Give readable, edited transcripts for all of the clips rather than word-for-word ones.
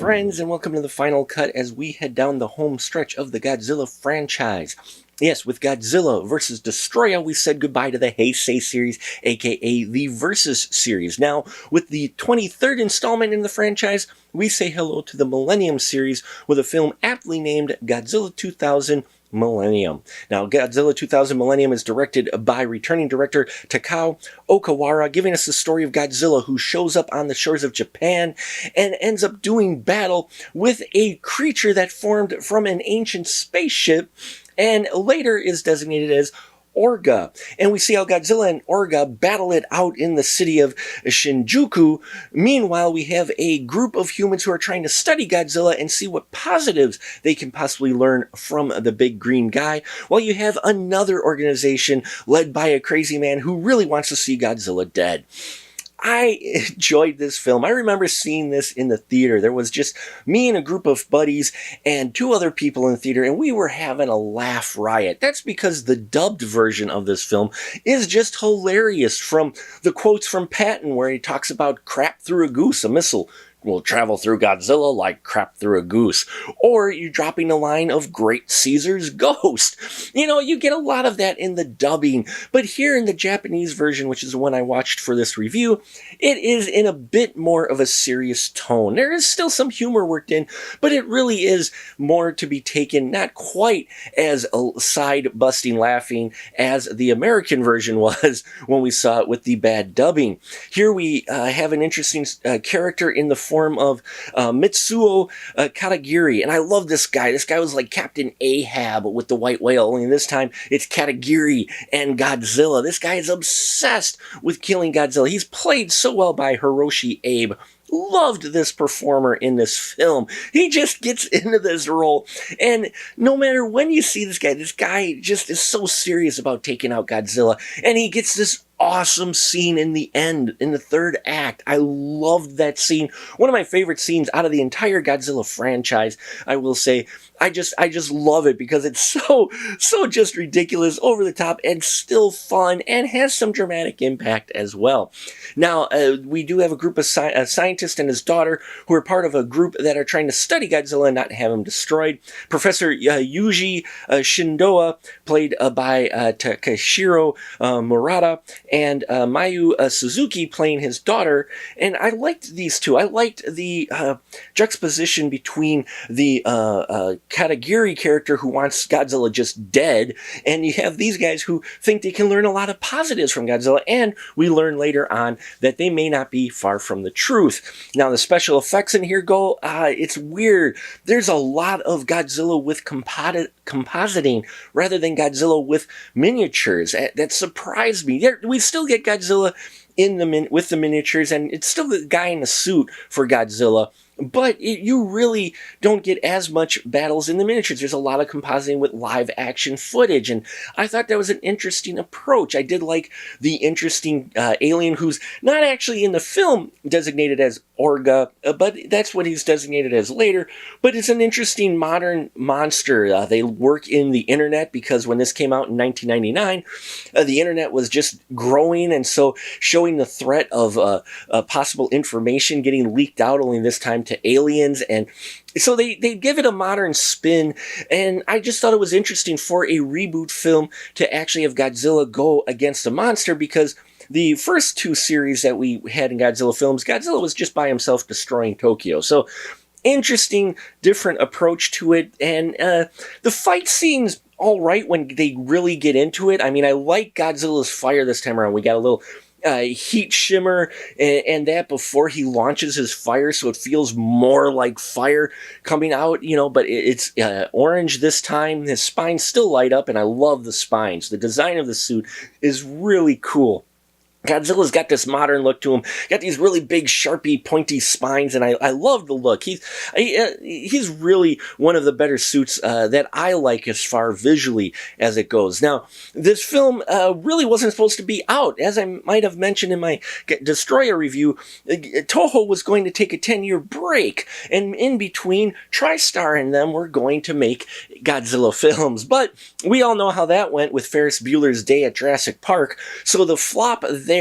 friends, and welcome to the final cut as we head down the home stretch of the Godzilla franchise. Yes, with Godzilla vs. Destroya, we said goodbye to the Heisei series, aka the Versus series. Now, with the 23rd installment in the franchise, we say hello to the Millennium series with a film aptly named Godzilla 2000 Millennium. Now, Godzilla 2000 Millennium is directed by returning director Takao Okawara, giving us the story of Godzilla who shows up on the shores of Japan and ends up doing battle with a creature that formed from an ancient spaceship and later is designated as Orga. And we see how Godzilla and Orga battle it out in the city of Shinjuku. Meanwhile, we have a group of humans who are trying to study Godzilla and see what positives they can possibly learn from the big green guy, while you have another organization led by a crazy man who really wants to see Godzilla dead. I enjoyed this film. I remember seeing this in the theater. There was just me and a group of buddies and two other people in the theater, and we were having a laugh riot. That's because the dubbed version of this film is just hilarious, from the quotes from Patton where he talks about crap through a goose, a missile will travel through Godzilla like crap through a goose. Or you dropping a line of Great Caesar's ghost. You know, you get a lot of that in the dubbing. But here in the Japanese version, which is the one I watched for this review, it is in a bit more of a serious tone. There is still some humor worked in, but it really is more to be taken not quite as side-busting laughing as the American version was when we saw it with the bad dubbing. Here we have an interesting character in the form of Mitsuo Katagiri, and I love this guy. This guy was like Captain Ahab with the white whale, only this time it's Katagiri and Godzilla. This guy is obsessed with killing Godzilla. He's played so well by Hiroshi Abe. Loved this performer in this film. He just gets into this role, and no matter when you see this guy just is so serious about taking out Godzilla, and he gets this awesome scene in the end, in the third act. I loved that scene. One of my favorite scenes out of the entire Godzilla franchise, I will say. I just love it because it's so just ridiculous, over the top, and still fun, and has some dramatic impact as well. Now, we do have a group of a scientist and his daughter who are part of a group that are trying to study Godzilla and not have him destroyed. Professor Yuji Shindoa, played by Takashiro Murata, and Mayu Suzuki playing his daughter. And I liked these two. I liked the juxtaposition between the Katagiri character who wants Godzilla just dead, and you have these guys who think they can learn a lot of positives from Godzilla, and we learn later on that they may not be far from the truth. Now, the special effects in here go, it's weird. There's a lot of Godzilla with compositing rather than Godzilla with miniatures. That surprised me. We still get Godzilla with the miniatures, and it's still the guy in the suit for Godzilla, but you really don't get as much battles in the miniatures. There's a lot of compositing with live action footage, and I thought that was an interesting approach. I did like the interesting alien who's not actually in the film designated as Orga, but that's what he's designated as later. But it's an interesting modern monster. They work in the internet because when this came out in 1999, the internet was just growing, and so showing the threat of possible information getting leaked out, only this time to aliens, and so they give it a modern spin, and I just thought it was interesting for a reboot film to actually have Godzilla go against a monster, because the first two series that we had in Godzilla films, Godzilla was just by himself destroying Tokyo. So interesting, different approach to it, and the fight scenes all right when they really get into it. I mean, I like Godzilla's fire this time around. We got a little heat shimmer and that before he launches his fire, so it feels more like fire coming out, you know, but it's orange this time. His spines still light up, and I love the spines. The design of the suit is really cool. Godzilla's got this modern look to him, got these really big, sharpy, pointy spines, and I love the look. He's really one of the better suits that I like as far visually as it goes. Now, this film really wasn't supposed to be out. As I might have mentioned in my Destroyer review, Toho was going to take a 10-year break, and in between, TriStar and them were going to make Godzilla films. But we all know how that went with Ferris Bueller's Day at Jurassic Park, so the flop there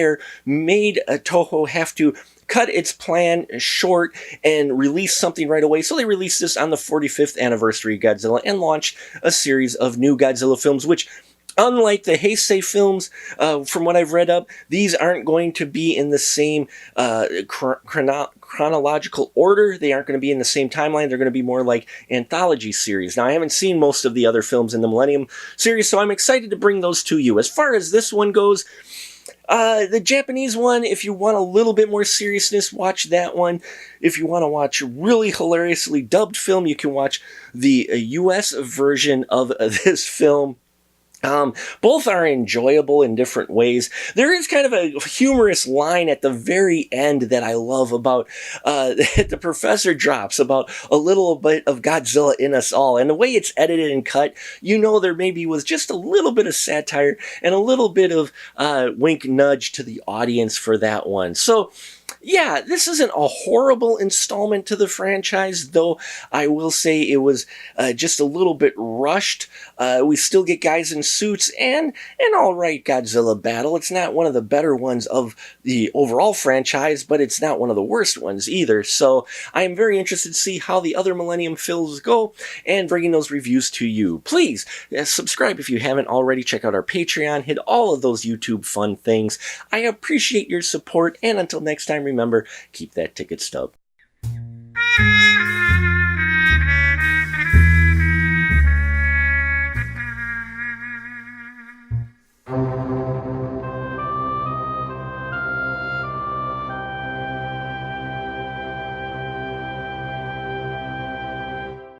made Toho have to cut its plan short and release something right away. So they released this on the 45th anniversary of Godzilla and launched a series of new Godzilla films, which, unlike the Heisei films, from what I've read up, these aren't going to be in the same chronological order. They aren't going to be in the same timeline. They're going to be more like anthology series. Now, I haven't seen most of the other films in the Millennium series, so I'm excited to bring those to you. As far as this one goes, the Japanese one, if you want a little bit more seriousness, watch that one. If you want to watch really hilariously dubbed film, you can watch the US version of this film. Both are enjoyable in different ways. There is kind of a humorous line at the very end that I love about, that the professor drops about a little bit of Godzilla in us all. And the way it's edited and cut, you know there maybe was just a little bit of satire and a little bit of wink nudge to the audience for that one. So, yeah, this isn't a horrible installment to the franchise, though I will say it was just a little bit rushed. We still get guys in suits and an alright Godzilla battle. It's not one of the better ones of the overall franchise, but it's not one of the worst ones either. So I am very interested to see how the other Millennium films go and bringing those reviews to you. Please subscribe if you haven't already. Check out our Patreon. Hit all of those YouTube fun things. I appreciate your support, and until next time, remember, keep that ticket stub.